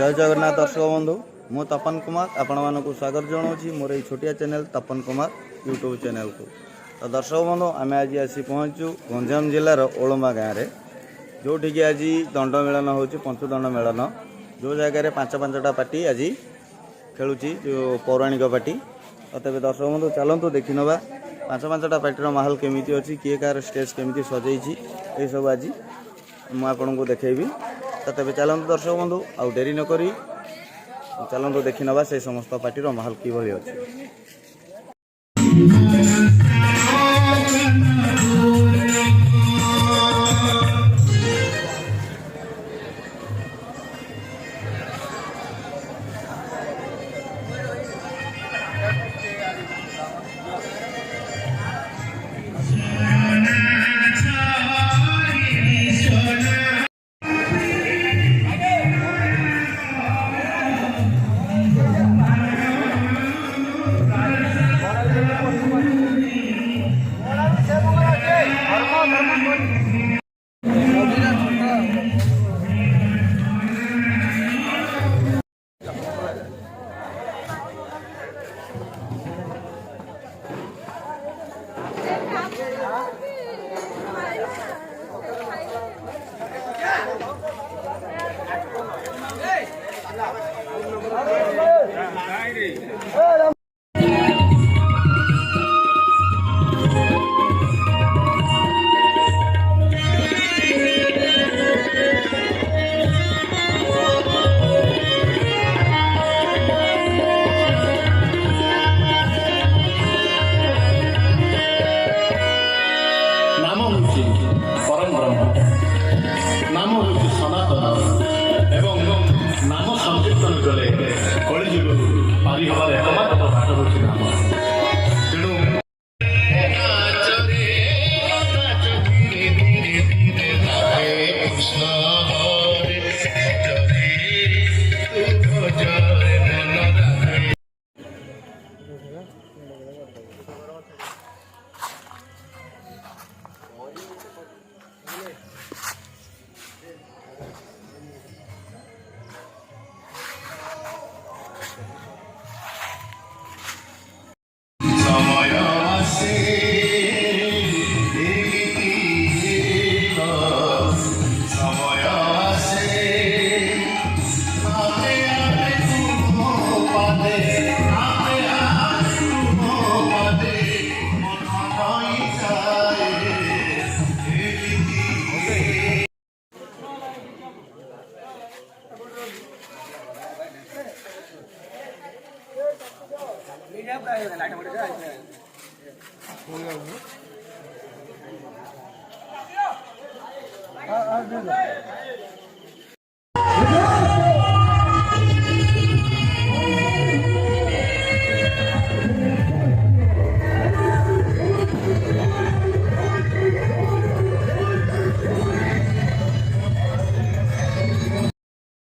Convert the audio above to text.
जय जगन्नाथ दर्शक बंधु मु तपन कुमार आपण मानक स्वागत जनाऊँगी मोर ये छोटिया चैनल तपन कुमार यूट्यूब चैनल को। तो दर्शक बंधु आम आज आसी पहुँचु गंजाम जिलार ओलमा गाँव में जोटिक आज दंड मेलन हो पंचदंड मेलन जो जगार पांच पांचटा पार्टी आज खेलुची जो पौराणिक पार्टी। तो तेज दर्शक बंधु चलतु देखी नवा पांच पांचटा पार्टीर माहौल केमी अच्छी किए कार स्टेज केमी सजे ये सब आज मुझे देखी। तो तेज चलतु दर्शक बंधु आउ डेरी नक चलतु देखी नवा से समस्त पार्टीर माहौल किभली अच्छी। नाम संकीर्तन कले कलिजुग पारि हबार एकमात्र बाट होछि नाम। तेणु